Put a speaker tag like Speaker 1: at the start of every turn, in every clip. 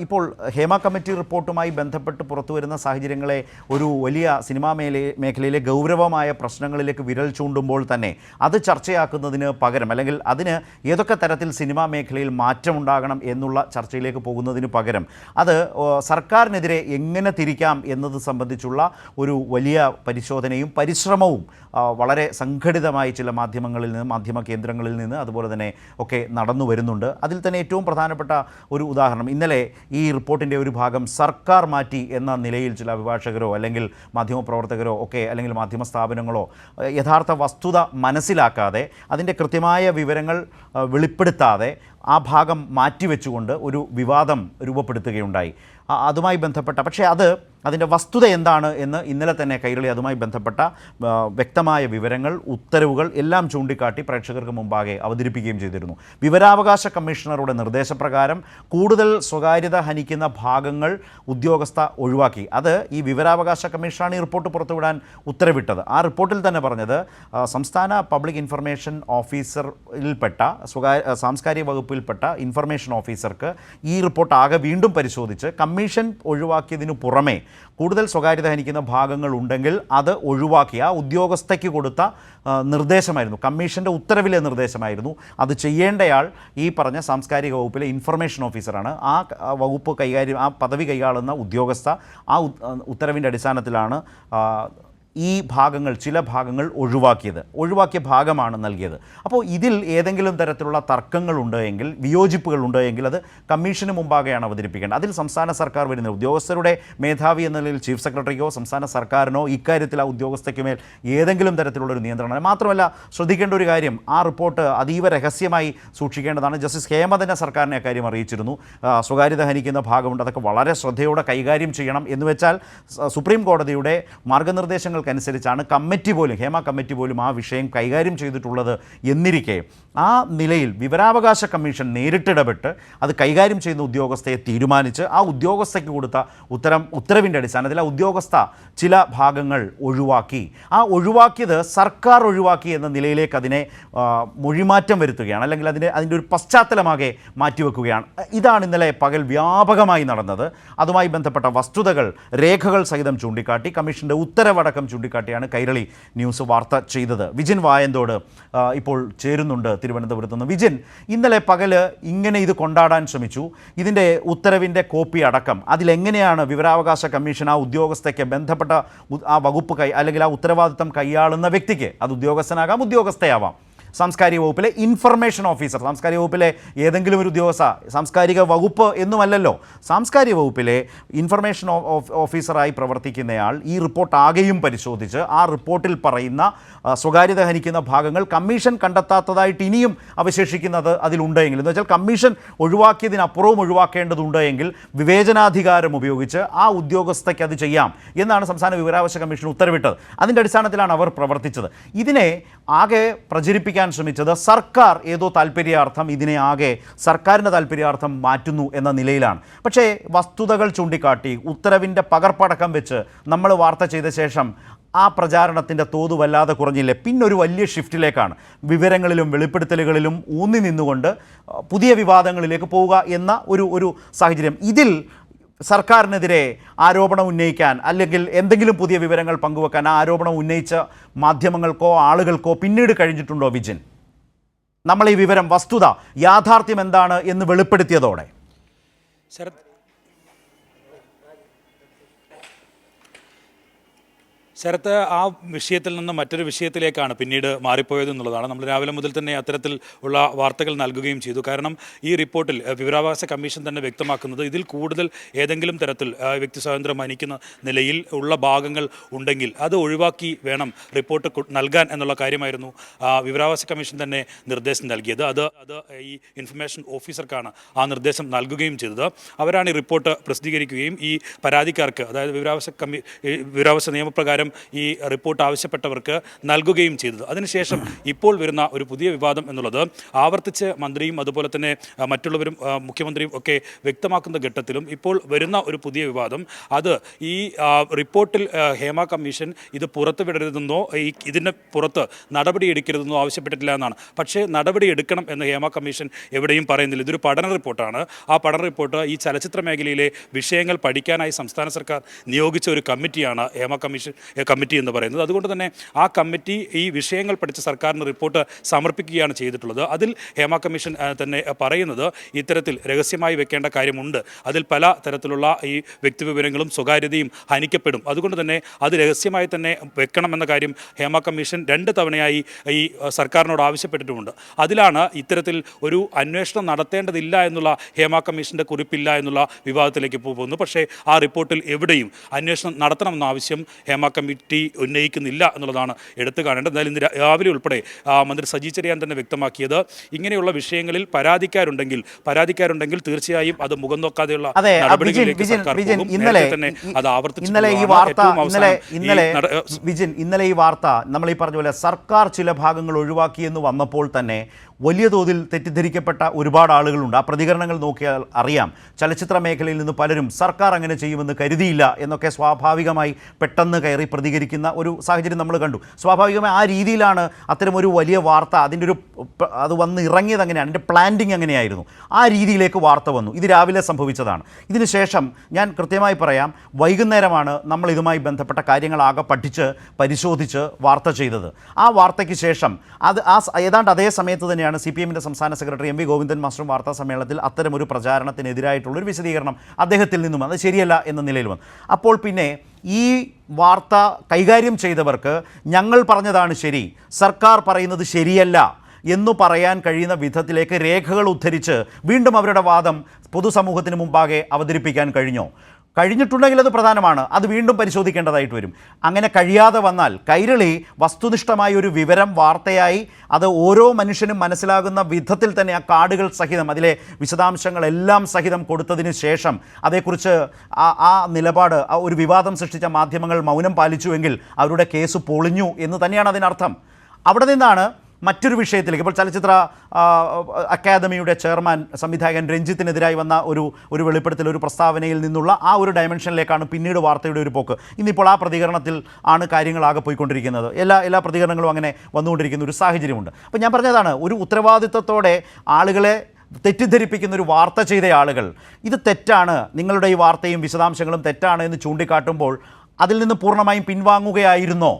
Speaker 1: ഇപ്പോൾ ഹേമ കമ്മിറ്റി റിപ്പോർട്ടുമായി ബന്ധപ്പെട്ട് പുറത്തുവരുന്ന സാഹചര്യങ്ങളെ ഒരു വലിയ സിനിമാ മേഖലയിലെ ഗൗരവമായ പ്രശ്നങ്ങളിലേക്ക് വിരൽ ചൂണ്ടുമ്പോൾ തന്നെ അത് ചർച്ചയാക്കുന്നതിന് പകരം അല്ലെങ്കിൽ അതിന് ഏതൊക്കെ തരത്തിൽ സിനിമാ മേഖലയിൽ മാറ്റമുണ്ടാകണം എന്നുള്ള ചർച്ചയിലേക്ക് പോകുന്നതിന് പകരം അത് സർക്കാരിനെതിരെ എങ്ങനെ തിരിക്കാം എന്നത് സംബന്ധിച്ചുള്ള ഒരു വലിയ പരിശോധനയും പരിശ്രമവും വളരെ സംഘടിതമായി ചില മാധ്യമങ്ങളിൽ നിന്ന് മാധ്യമ കേന്ദ്രങ്ങളിൽ നിന്ന് അതുപോലെ തന്നെ ഒക്കെ നടന്നു വരുന്നുണ്ട്. അതിൽ തന്നെ ഏറ്റവും പ്രധാനപ്പെട്ട ഒരു ഉദാഹരണം, ഇന്നലെ ഈ റിപ്പോർട്ടിൻ്റെ ഒരു ഭാഗം സർക്കാർ മാറ്റി എന്ന നിലയിൽ ചില അഭിഭാഷകരോ അല്ലെങ്കിൽ മാധ്യമപ്രവർത്തകരോ ഒക്കെ അല്ലെങ്കിൽ മാധ്യമ സ്ഥാപനങ്ങളോ യഥാർത്ഥ വസ്തുത മനസ്സിലാക്കാതെ അതിൻ്റെ കൃത്യമായ വിവരങ്ങൾ വെളിപ്പെടുത്താതെ ആ ഭാഗം മാറ്റിവെച്ചുകൊണ്ട് ഒരു വിവാദം രൂപപ്പെടുത്തുകയുണ്ടായി. അതുമായി ബന്ധപ്പെട്ട പക്ഷേ അതിൻ്റെ വസ്തുത എന്താണ് എന്ന് ഇന്നലെ തന്നെ കൈരളി അതുമായി ബന്ധപ്പെട്ട വ്യക്തമായ വിവരങ്ങൾ ഉത്തരവുകൾ എല്ലാം ചൂണ്ടിക്കാട്ടി പ്രേക്ഷകർക്ക് മുമ്പാകെ അവതരിപ്പിക്കുകയും ചെയ്തിരുന്നു. വിവരാവകാശ കമ്മീഷണറുടെ നിർദ്ദേശപ്രകാരം കൂടുതൽ സ്വകാര്യത ഹനിക്കുന്ന ഭാഗങ്ങൾ ഉദ്യോഗസ്ഥ ഒഴിവാക്കി. അത് ഈ വിവരാവകാശ കമ്മീഷനാണ് ഈ റിപ്പോർട്ട് പുറത്തുവിടാൻ ഉത്തരവിട്ടത്. ആ റിപ്പോർട്ടിൽ തന്നെ പറഞ്ഞത് സംസ്ഥാന പബ്ലിക് ഇൻഫർമേഷൻ ഓഫീസറിൽപ്പെട്ട സാംസ്കാരിക വകുപ്പിൽപ്പെട്ട ഇൻഫർമേഷൻ ഓഫീസർക്ക് ഈ റിപ്പോർട്ട് ആകെ വീണ്ടും പരിശോധിച്ച് കമ്മീഷൻ ഒഴിവാക്കിയതിനു പുറമെ കൂടുതൽ സ്വകാര്യത ഹനിക്കുന്ന ഭാഗങ്ങൾ ഉണ്ടെങ്കിൽ അത് ഒഴിവാക്കി ആ ഉദ്യോഗസ്ഥയ്ക്ക് കൊടുത്ത നിർദ്ദേശമായിരുന്നു, കമ്മീഷൻ്റെ ഉത്തരവിലെ നിർദ്ദേശമായിരുന്നു. അത് ചെയ്യേണ്ടയാൾ ഈ പറഞ്ഞ സാംസ്കാരിക വകുപ്പിലെ ഇൻഫർമേഷൻ ഓഫീസറാണ്. ആ വകുപ്പ് ആ പദവി കൈയാളുന്ന ഉദ്യോഗസ്ഥ ആ ഉത്തരവിൻ്റെ അടിസ്ഥാനത്തിലാണ് ഈ ചില ഭാഗങ്ങൾ ഒഴിവാക്കിയ ഭാഗമാണ് നൽകിയത്. അപ്പോൾ ഇതിൽ ഏതെങ്കിലും തരത്തിലുള്ള തർക്കങ്ങളുണ്ട് എങ്കിൽ, വിയോജിപ്പുകളുണ്ട് എങ്കിൽ അത് കമ്മീഷന് മുമ്പാകെയാണ് അവതരിപ്പിക്കേണ്ടത്. അതിൽ സംസ്ഥാന സർക്കാർ വരുന്നത് ഉദ്യോഗസ്ഥരുടെ മേധാവി എന്ന നിലയിൽ ചീഫ് സെക്രട്ടറിക്കോ സംസ്ഥാന സർക്കാരിനോ ഇക്കാര്യത്തിൽ ആ ഉദ്യോഗസ്ഥയ്ക്കുമേൽ ഏതെങ്കിലും തരത്തിലുള്ളൊരു നിയന്ത്രണം. മാത്രമല്ല ശ്രദ്ധിക്കേണ്ട ഒരു കാര്യം, ആ റിപ്പോർട്ട് അതീവ രഹസ്യമായി സൂക്ഷിക്കേണ്ടതാണ്. ജസ്റ്റിസ് ഹേമ തന്നെ സർക്കാരിനെ അക്കാര്യം അറിയിച്ചിരുന്നു. സ്വകാര്യത ഹനിക്കുന്ന ഭാഗമുണ്ട്, അതൊക്കെ വളരെ ശ്രദ്ധയോടെ കൈകാര്യം ചെയ്യണം എന്ന് വെച്ചാൽ സുപ്രീം കോടതിയുടെ മാർഗ്ഗനിർദ്ദേശങ്ങൾ അനുസരിച്ചാണ് ഹേമ കമ്മിറ്റി പോലും ആ വിഷയം കൈകാര്യം ചെയ്തിട്ടുള്ളത് എന്നിരിക്കെ ആ നിലയിൽ വിവരാവകാശ കമ്മീഷൻ നേരിട്ടിടപെട്ട് അത് കൈകാര്യം ചെയ്യുന്ന ഉദ്യോഗസ്ഥയെ തീരുമാനിച്ച് ആ ഉദ്യോഗസ്ഥയ്ക്ക് കൊടുത്ത ഉത്തരവിൻ്റെ അടിസ്ഥാനത്തിൽ ആ ഉദ്യോഗസ്ഥ ചില ഭാഗങ്ങൾ ഒഴിവാക്കി. ആ ഒഴിവാക്കിയത് സർക്കാർ ഒഴിവാക്കി എന്ന നിലയിലേക്ക് അതിനെ മൊഴിമാറ്റം വരുത്തുകയാണ്, അല്ലെങ്കിൽ അതിൻ്റെ ഒരു പശ്ചാത്തലമാകെ മാറ്റിവെക്കുകയാണ്. ഇതാണ് ഇന്നലെ പകൽ വ്യാപകമായി നടന്നത്. അതുമായി ബന്ധപ്പെട്ട വസ്തുതകൾ രേഖകൾ സഹിതം ചൂണ്ടിക്കാട്ടി കമ്മീഷൻ്റെ ഉത്തരവടക്കം ചൂണ്ടിക്കാട്ടിയാണ് കൈരളി ന്യൂസ് വാർത്ത ചെയ്തത്. വിജിൻ വായന്തോട് ഇപ്പോൾ ചേരുന്നുണ്ട് തിരുവനന്തപുരത്ത് നിന്ന്. വിജിൻ, ഇന്നലെ പകല് ഇങ്ങനെ ഇത് കൊണ്ടാടാൻ ശ്രമിച്ചു. ഇതിൻ്റെ ഉത്തരവിൻ്റെ കോപ്പി അടക്കം അതിലെങ്ങനെയാണ് വിവരാവകാശ കമ്മീഷൻ ആ ഉദ്യോഗസ്ഥയ്ക്ക് ബന്ധപ്പെട്ട ആ വകുപ്പ് അല്ലെങ്കിൽ ആ ഉത്തരവാദിത്തം കൈയാളുന്ന വ്യക്തിക്ക്, അത് ഉദ്യോഗസ്ഥനാകാം ഉദ്യോഗസ്ഥയാവാം, സാംസ്കാരിക വകുപ്പിലെ ഇൻഫർമേഷൻ ഓഫീസർ, സാംസ്കാരിക വകുപ്പിലെ ഏതെങ്കിലും ഒരു ഉദ്യോഗസ്ഥ, സാംസ്കാരിക വകുപ്പ് എന്നുമല്ലല്ലോ, സാംസ്കാരിക വകുപ്പിലെ ഇൻഫർമേഷൻ ഓഫീസറായി പ്രവർത്തിക്കുന്നയാൾ ഈ റിപ്പോർട്ട് ആകെയും പരിശോധിച്ച് ആ റിപ്പോർട്ടിൽ പറയുന്ന സ്വകാര്യത ഹനിക്കുന്ന ഭാഗങ്ങൾ കമ്മീഷൻ കണ്ടെത്താത്തതായിട്ട് ഇനിയും അവശേഷിക്കുന്നത് അതിലുണ്ടെങ്കിൽ, എന്ന് വെച്ചാൽ കമ്മീഷൻ ഒഴിവാക്കിയതിനപ്പുറവും ഒഴിവാക്കേണ്ടതുണ്ട് എങ്കിൽ വിവേചനാധികാരം ഉപയോഗിച്ച് ആ ഉദ്യോഗസ്ഥയ്ക്ക് അത് ചെയ്യാം എന്നാണ് സംസ്ഥാന വിവരാവകാശ കമ്മീഷൻ ഉത്തരവിട്ടത്. അതിൻ്റെ അടിസ്ഥാനത്തിലാണ് അവർ പ്രവർത്തിച്ചത്. ഇതിനെ ആകെ പ്രചരിപ്പിക്കാൻ ശ്രമിച്ചത് സർക്കാർ ഏതോ താല്പര്യാർത്ഥം ഇതിനെ ആകെ സർക്കാരിൻ്റെ താല്പര്യാർത്ഥം മാറ്റുന്നു എന്ന നിലയിലാണ്. പക്ഷേ വസ്തുതകൾ ചൂണ്ടിക്കാട്ടി ഉത്തരവിൻ്റെ പകർപ്പടക്കം വെച്ച് നമ്മൾ വാർത്ത ചെയ്ത ശേഷം ആ പ്രചാരണത്തിൻ്റെ തോത് വല്ലാതെ കുറഞ്ഞില്ലേ. പിന്നൊരു വലിയ ഷിഫ്റ്റിലേക്കാണ് വിവരങ്ങളിലും വെളിപ്പെടുത്തലുകളിലും ഊന്നി നിന്നുകൊണ്ട് പുതിയ വിവാദങ്ങളിലേക്ക് പോവുക എന്ന ഒരു സാഹചര്യം. ഇതിൽ സർക്കാരിനെതിരെ ആരോപണം ഉന്നയിക്കാൻ അല്ലെങ്കിൽ എന്തെങ്കിലും പുതിയ വിവരങ്ങൾ പങ്കുവെക്കാൻ ആ ആരോപണം ഉന്നയിച്ച മാധ്യമങ്ങൾക്കോ ആളുകൾക്കോ പിന്നീട് കഴിഞ്ഞിട്ടുണ്ടോ വിജിൻ? നമ്മൾ ഈ വിവരം, വസ്തുത, യാഥാർത്ഥ്യം എന്താണ് എന്ന് വെളിപ്പെടുത്തിയതോടെ
Speaker 2: ശരത്ത്, ആ വിഷയത്തിൽ നിന്ന് മറ്റൊരു വിഷയത്തിലേക്കാണ് പിന്നീട് മാറിപ്പോയത് എന്നുള്ളതാണ്. നമ്മൾ രാവിലെ മുതൽ തന്നെ അത്തരത്തിൽ ഉള്ള വാർത്തകൾ നൽകുകയും ചെയ്തു. കാരണം ഈ റിപ്പോർട്ടിൽ വിവരാവകാശ കമ്മീഷൻ തന്നെ വ്യക്തമാക്കുന്നത് ഇതിൽ കൂടുതൽ ഏതെങ്കിലും തരത്തിൽ വ്യക്തി സ്വാതന്ത്ര്യം ഹനിക്കുന്ന നിലയിൽ ഉള്ള ഭാഗങ്ങൾ ഉണ്ടെങ്കിൽ അത് ഒഴിവാക്കി വേണം റിപ്പോർട്ട് നൽകാൻ എന്നുള്ള കാര്യമായിരുന്നു വിവരാവകാശ കമ്മീഷൻ തന്നെ നിർദ്ദേശം നൽകിയത്. അത് ഈ ഇൻഫർമേഷൻ ഓഫീസർക്കാണ് ആ നിർദ്ദേശം നൽകുകയും ചെയ്തത്. അവരാണ് ഈ റിപ്പോർട്ട് പ്രസിദ്ധീകരിക്കുകയും ഈ പരാതിക്കാർക്ക്, അതായത് വിവരാവകാശ നിയമപ്രകാരം പകരം ഈ റിപ്പോർട്ട് ആവശ്യപ്പെട്ടവർക്ക് നൽകുകയും ചെയ്തത്. അതിനുശേഷം ഇപ്പോൾ വരുന്ന ഒരു പുതിയ വിവാദം എന്നുള്ളത് ആവർത്തിച്ച് മന്ത്രിയും അതുപോലെ തന്നെ മറ്റുള്ളവരും മുഖ്യമന്ത്രിയും ഒക്കെ വ്യക്തമാക്കുന്ന ഘട്ടത്തിലും ഇപ്പോൾ വരുന്ന ഒരു പുതിയ വിവാദം അത് ഈ റിപ്പോർട്ടിൽ ഹേമ കമ്മീഷൻ ഇത് പുറത്തുവിടരുതെന്നോ ഇതിന് പുറത്ത് നടപടിയെടുക്കരുതെന്നോ ആവശ്യപ്പെട്ടിട്ടില്ല എന്നാണ്. പക്ഷേ നടപടിയെടുക്കണം എന്ന് ഹേമ കമ്മീഷൻ എവിടെയും പറയുന്നില്ല. ഇതൊരു പഠന റിപ്പോർട്ടാണ്. ആ പഠന റിപ്പോർട്ട് ഈ ചലച്ചിത്ര മേഖലയിലെ വിഷയങ്ങൾ പഠിക്കാനായി സംസ്ഥാന സർക്കാർ നിയോഗിച്ച ഒരു കമ്മിറ്റിയാണ് ഹേമ കമ്മിറ്റി എന്ന് പറയുന്നത്. അതുകൊണ്ട് തന്നെ ആ കമ്മിറ്റി ഈ വിഷയങ്ങൾ പഠിച്ച സർക്കാരിന് റിപ്പോർട്ട് സമർപ്പിക്കുകയാണ് ചെയ്തിട്ടുള്ളത്. അതിൽ ഹേമ കമ്മീഷൻ തന്നെ പറയുന്നത് ഇത്തരത്തിൽ രഹസ്യമായി വെക്കേണ്ട കാര്യമുണ്ട്. അതിൽ പല തരത്തിലുള്ള ഈ വ്യക്തിവിവരങ്ങളും സ്വകാര്യതയും ഹനിക്കപ്പെടും. അതുകൊണ്ട് തന്നെ അത് രഹസ്യമായി തന്നെ വെക്കണമെന്ന കാര്യം ഹേമ കമ്മീഷൻ 2 തവണയായി ഈ സർക്കാരിനോട് ആവശ്യപ്പെട്ടിട്ടുമുണ്ട്. അതിലാണ് ഇത്തരത്തിൽ ഒരു അന്വേഷണം നടത്തേണ്ടതില്ല എന്നുള്ള ഹേമ കമ്മീഷൻ്റെ കുറിപ്പില്ല എന്നുള്ള വിവാദത്തിലേക്ക് പോകുന്നു. പക്ഷേ ആ റിപ്പോർട്ടിൽ എവിടെയും അന്വേഷണം നടത്തണമെന്ന ആവശ്യം ഹേമ കമ്മിറ്റി ഉന്നയിക്കുന്നില്ല എന്നുള്ളതാണ് എടുത്തു കാണേണ്ടത്. എന്തായാലും ഇന്ന് രാവിലെ ഉൾപ്പെടെ മന്ത്രി സജി ചെറിയാൻ തന്നെ വ്യക്തമാക്കിയത് ഇങ്ങനെയുള്ള വിഷയങ്ങളിൽ പരാതിക്കാരുണ്ടെങ്കിൽ തീർച്ചയായും അത് മുഖം നോക്കാതെയുള്ള നടപടികളിലേക്ക് സർക്കാർ പോകും. തന്നെ അത്
Speaker 1: ഇന്നലെ ഈ വാർത്ത നമ്മൾ ഈ പറഞ്ഞ പോലെ സർക്കാർ ചില ഭാഗങ്ങൾ ഒഴിവാക്കിയെന്ന് വന്നപ്പോൾ തന്നെ വലിയ തോതിൽ തെറ്റിദ്ധരിക്കപ്പെട്ട ഒരുപാട് ആളുകളുണ്ട്. ആ പ്രതികരണങ്ങൾ നോക്കിയാൽ അറിയാം. ചലച്ചിത്ര മേഖലയിൽ നിന്ന് പലരും സർക്കാർ അങ്ങനെ ചെയ്യുമെന്ന് കരുതിയില്ല എന്നൊക്കെ സ്വാഭാവികമായി പെട്ടെന്ന് കയറി പ്രതികരിക്കുന്ന ഒരു സാഹചര്യം നമ്മൾ കണ്ടു. സ്വാഭാവികമായി ആ രീതിയിലാണ് അത്തരമൊരു വലിയ വാർത്ത അത് വന്ന് ഇറങ്ങിയത് അങ്ങനെയാണ്. അതിൻ്റെ പ്ലാനിങ് അങ്ങനെയായിരുന്നു. ആ രീതിയിലേക്ക് വാർത്ത വന്നു. ഇത് രാവിലെ സംഭവിച്ചതാണ്. ഇതിനുശേഷം ഞാൻ കൃത്യമായി പറയാം, വൈകുന്നേരമാണ് നമ്മൾ ഇതുമായി ബന്ധപ്പെട്ട കാര്യങ്ങളാകെ പഠിച്ച് പരിശോധിച്ച് വാർത്ത ചെയ്തത്. ആ വാർത്തയ്ക്ക് ശേഷം ഏതാണ്ട് അതേ സമയത്ത് തന്നെയാണ് CPM സംസ്ഥാന സെക്രട്ടറി MV ഗോവിന്ദൻ മാസ്റ്ററും വാർത്താ സമ്മേളനത്തിൽ അത്തരമൊരു പ്രചാരണത്തിനെതിരായിട്ടുള്ളൊരു വിശദീകരണം അദ്ദേഹത്തിൽ നിന്നും അത് ശരിയല്ല എന്ന നിലയിൽ വന്നു. അപ്പോൾ പിന്നെ ഈ വാർത്ത കൈകാര്യം ചെയ്തവർക്ക് ഞങ്ങൾ പറഞ്ഞതാണ് ശരി, സർക്കാർ പറയുന്നത് ശരിയല്ല എന്നു പറയാൻ കഴിയുന്ന വിധത്തിലേക്ക് രേഖകൾ ഉദ്ധരിച്ച് വീണ്ടും അവരുടെ വാദം പൊതുസമൂഹത്തിന് മുമ്പാകെ അവതരിപ്പിക്കാൻ കഴിഞ്ഞിട്ടുണ്ടെങ്കിൽ അത് പ്രധാനമാണ്. അത് വീണ്ടും പരിശോധിക്കേണ്ടതായിട്ട് വരും. അങ്ങനെ കഴിയാതെ വന്നാൽ കൈരളി വസ്തുനിഷ്ഠമായ ഒരു വിവരം വാർത്തയായി അത് ഓരോ മനുഷ്യനും മനസ്സിലാകുന്ന വിധത്തിൽ തന്നെ ആ കാർഡുകൾ സഹിതം അതിലെ വിശദാംശങ്ങളെല്ലാം സഹിതം കൊടുത്തതിന് ശേഷം അതേക്കുറിച്ച് ആ നിലപാട് ഒരു വിവാദം സൃഷ്ടിച്ച മാധ്യമങ്ങൾ മൗനം പാലിച്ചുവെങ്കിൽ അവരുടെ കേസ് പൊളിഞ്ഞു എന്ന് തന്നെയാണ് അതിനർത്ഥം. അവിടെ നിന്നാണ് മറ്റൊരു വിഷയത്തിലേക്ക്. ഇപ്പോൾ ചലച്ചിത്ര അക്കാദമിയുടെ ചെയർമാൻ സംവിധായകൻ രഞ്ജിത്തിനെതിരായി വന്ന ഒരു വെളിപ്പെടുത്തൽ, ഒരു പ്രസ്താവനയിൽ നിന്നുള്ള ആ ഒരു ഡയമെൻഷനിലേക്കാണ് പിന്നീട് വാർത്തയുടെ ഒരു പോക്ക്. ഇന്നിപ്പോൾ ആ പ്രതികരണത്തിൽ ആണ് കാര്യങ്ങളാകെ പോയിക്കൊണ്ടിരിക്കുന്നത്. എല്ലാ പ്രതികരണങ്ങളും അങ്ങനെ വന്നുകൊണ്ടിരിക്കുന്ന ഒരു സാഹചര്യമുണ്ട്. അപ്പോൾ ഞാൻ പറഞ്ഞതാണ്, ഒരു ഉത്തരവാദിത്തത്തോടെ ആളുകളെ തെറ്റിദ്ധരിപ്പിക്കുന്ന ഒരു വാർത്ത ചെയ്ത ആളുകൾ ഇത് തെറ്റാണ്, നിങ്ങളുടെ ഈ വാർത്തയും വിശദാംശങ്ങളും തെറ്റാണ് എന്ന് ചൂണ്ടിക്കാട്ടുമ്പോൾ അതിൽ നിന്ന് പൂർണ്ണമായും പിൻവാങ്ങുകയായിരുന്നോ?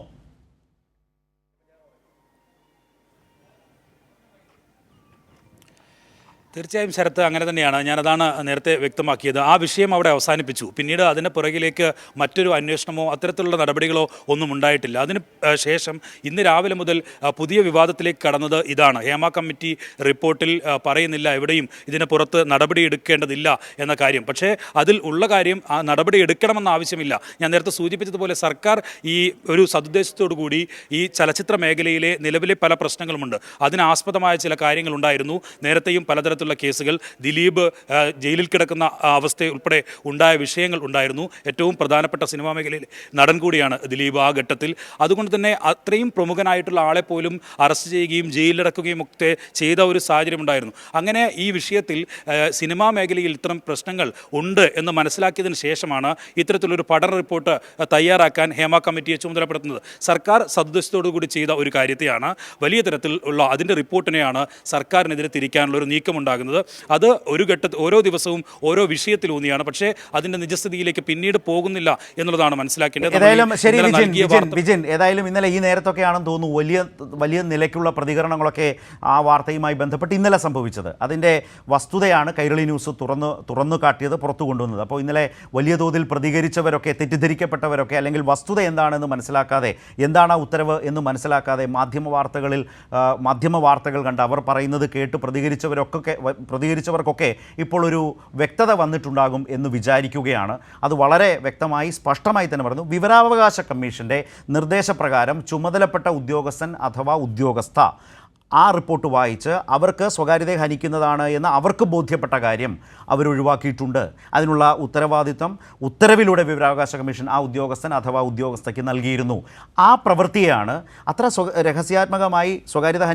Speaker 2: തീർച്ചയായും ശരത്ത്, അങ്ങനെ തന്നെയാണ്. ഞാനതാണ് നേരത്തെ വ്യക്തമാക്കിയത്. ആ വിഷയം അവിടെ അവസാനിപ്പിച്ചു. പിന്നീട് അതിന് പുറകിലേക്ക് മറ്റൊരു അന്വേഷണമോ അത്തരത്തിലുള്ള നടപടികളോ ഒന്നും ഉണ്ടായിട്ടില്ല. അതിന് ശേഷം ഇന്ന് രാവിലെ മുതൽ പുതിയ വിവാദത്തിലേക്ക് കടന്നത് ഇതാണ്. ഹേമ കമ്മിറ്റി റിപ്പോർട്ടിൽ പറയുന്നില്ല എവിടെയും ഇതിന് പുറത്ത് നടപടിയെടുക്കേണ്ടതില്ല എന്ന കാര്യം. പക്ഷേ അതിൽ ഉള്ള കാര്യം നടപടി എടുക്കണമെന്ന ആവശ്യമില്ല. ഞാൻ നേരത്തെ സൂചിപ്പിച്ചതുപോലെ സർക്കാർ ഈ ഒരു സതുദ്ദേശത്തോടു കൂടി ഈ ചലച്ചിത്ര മേഖലയിലെ നിലവിലെ പല പ്രശ്നങ്ങളുമുണ്ട്. അതിനാസ്പദമായ ചില കാര്യങ്ങളുണ്ടായിരുന്നു. നേരത്തെയും പലതരത്തിലുള്ള കേസുകൾ, ദിലീപ് ജയിലിൽ കിടക്കുന്ന അവസ്ഥ ഉൾപ്പെടെ ഉണ്ടായ വിഷയങ്ങൾ ഉണ്ടായിരുന്നു. ഏറ്റവും പ്രധാനപ്പെട്ട സിനിമാ മേഖലയിൽ നടൻ കൂടിയാണ് ദിലീപ് ആ ഘട്ടത്തിൽ. അതുകൊണ്ട് തന്നെ അത്രയും പ്രമുഖനായിട്ടുള്ള ആളെ പോലും അറസ്റ്റ് ചെയ്യുകയും ജയിലിലടക്കുകയും ഒക്കെ ചെയ്ത ഒരു സാഹചര്യം ഉണ്ടായിരുന്നു. അങ്ങനെ ഈ വിഷയത്തിൽ സിനിമാ മേഖലയിൽ ഇത്തരം പ്രശ്നങ്ങൾ ഉണ്ട് എന്ന് മനസ്സിലാക്കിയതിന് ശേഷമാണ് ഇത്തരത്തിലൊരു പഠന റിപ്പോർട്ട് തയ്യാറാക്കാൻ ഹേമ കമ്മിറ്റിയെ ചുമതലപ്പെടുത്തുന്നത്. സർക്കാർ സദുദ്ദേശത്തോടു കൂടി ചെയ്ത ഒരു കാര്യത്തെയാണ്, വലിയ തരത്തിലുള്ള അതിൻ്റെ റിപ്പോർട്ടിനെയാണ് സർക്കാരിനെതിരെ തിരിക്കാനുള്ള ഒരു നീക്കമുണ്ടാകുന്നത്. അത് ഒരു ഓരോ ദിവസവും ഓരോ വിഷയത്തിലൂന്നിയാണ്. പക്ഷേ അതിൻ്റെ നിജസ്ഥിതിയിലേക്ക് പിന്നീട് പോകുന്നില്ല എന്നുള്ളതാണ് മനസ്സിലാക്കേണ്ടത്.
Speaker 1: ഏതായാലും ഇന്നലെ ഈ നേരത്തൊക്കെയാണെന്ന് തോന്നുന്നു വലിയ നിലയ്ക്കുള്ള പ്രതികരണങ്ങളൊക്കെ ആ വാർത്തയുമായി ബന്ധപ്പെട്ട് ഇന്നലെ സംഭവിച്ചത്. അതിൻ്റെ വസ്തുതയാണ് കൈരളി ന്യൂസ് തുറന്നു കാട്ടിയത്, പുറത്തു കൊണ്ടുവന്നത്. അപ്പോൾ ഇന്നലെ വലിയ തോതിൽ പ്രതികരിച്ചവരൊക്കെ, തെറ്റിദ്ധരിക്കപ്പെട്ടവരൊക്കെ, അല്ലെങ്കിൽ വസ്തുത എന്താണെന്ന് മനസ്സിലാക്കാതെ, എന്താണ് ആ ഉത്തരവ് എന്ന് മനസ്സിലാക്കാതെ മാധ്യമ വാർത്തകൾ കണ്ട് അവർ പറയുന്നത് കേട്ട് പ്രതികരിച്ചവർക്കൊക്കെ ഇപ്പോൾ ഒരു വ്യക്തത വന്നിട്ടുണ്ടാകും എന്ന് വിചാരിക്കുകയാണ്. അത് വളരെ വ്യക്തമായി സ്പഷ്ടമായി തന്നെ പറഞ്ഞു. വിവരാവകാശ കമ്മീഷൻ്റെ നിർദ്ദേശപ്രകാരം ചുമതലപ്പെട്ട ഉദ്യോഗസ്ഥൻ അഥവാ ഉദ്യോഗസ്ഥ ആ റിപ്പോർട്ട് വായിച്ച് അവർക്ക് സ്വകാര്യതയെ ഹനിക്കുന്നതാണ് എന്ന് അവർക്ക് ബോധ്യപ്പെട്ട കാര്യം അവരൊഴിവാക്കിയിട്ടുണ്ട്. അതിനുള്ള ഉത്തരവാദിത്വം ഉത്തരവിലൂടെ വിവരാവകാശ കമ്മീഷൻ ആ ഉദ്യോഗസ്ഥൻ അഥവാ ഉദ്യോഗസ്ഥയ്ക്ക് നൽകിയിരുന്നു. ആ പ്രവൃത്തിയാണ് അത്ര രഹസ്യാത്മകമായി സ്വകാര്യത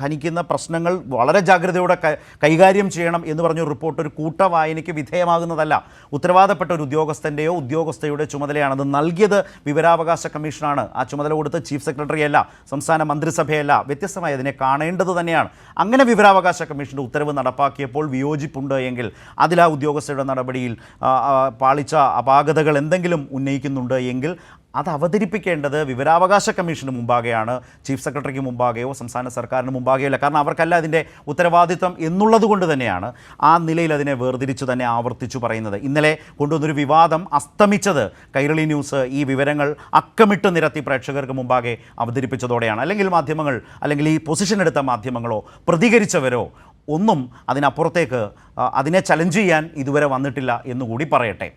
Speaker 1: ഹനിക്കുന്ന പ്രശ്നങ്ങൾ വളരെ ജാഗ്രതയോടെ കൈകാര്യം ചെയ്യണം എന്ന് പറഞ്ഞൊരു റിപ്പോർട്ട് ഒരു കൂട്ടവായനയ്ക്ക് വിധേയമാകുന്നതല്ല. ഉത്തരവാദപ്പെട്ട ഒരു ഉദ്യോഗസ്ഥൻ്റെയോ ഉദ്യോഗസ്ഥയുടെ ചുമതലയാണ്. അത് നൽകിയത് വിവരാവകാശ കമ്മീഷനാണ്. ആ ചുമതല കൊടുത്ത് ചീഫ് സെക്രട്ടറി അല്ല, സംസ്ഥാന മന്ത്രിസഭയല്ല. വ്യത്യസ്തമായി അതിനെ കാണേണ്ടത് തന്നെയാണ്. അങ്ങനെ വിവരാവകാശ കമ്മീഷൻ്റെ ഉത്തരവ് നടപ്പാക്കിയപ്പോൾ വിയോജിപ്പുണ്ട് എങ്കിൽ അതിൽ ആ ഉദ്യോഗസ്ഥരുടെ നടപടിയിൽ പാളിച്ച അപാകതകൾ എന്തെങ്കിലും ഉന്നയിക്കുന്നുണ്ട് എങ്കിൽ അത് അവതരിപ്പിക്കേണ്ടത് വിവരാവകാശ കമ്മീഷന് മുമ്പാകെയാണ്, ചീഫ് സെക്രട്ടറിക്ക് മുമ്പാകെയോ സംസ്ഥാന സർക്കാരിന് മുമ്പാകെയോ അല്ല. കാരണം അവർക്കല്ല അതിൻ്റെ ഉത്തരവാദിത്വം എന്നുള്ളത് കൊണ്ട് തന്നെയാണ് ആ നിലയിൽ അതിനെ വേർതിരിച്ചു തന്നെ ആവർത്തിച്ചു പറയുന്നത്. ഇന്നലെ കൊണ്ടുവന്നൊരു വിവാദം അസ്തമിച്ചത് കൈരളി ന്യൂസ് ഈ വിവരങ്ങൾ അക്കമിട്ട് നിരത്തി പ്രേക്ഷകർക്ക് മുമ്പാകെ അവതരിപ്പിച്ചതോടെയാണ്. അല്ലെങ്കിൽ മാധ്യമങ്ങൾ, അല്ലെങ്കിൽ ഈ പൊസിഷൻ എടുത്ത മാധ്യമങ്ങളോ പ്രതികരിച്ചവരോ ഒന്നും അതിനപ്പുറത്തേക്ക് അതിനെ ചലഞ്ച് ചെയ്യാൻ ഇതുവരെ വന്നിട്ടില്ല എന്നുകൂടി പറയട്ടെ.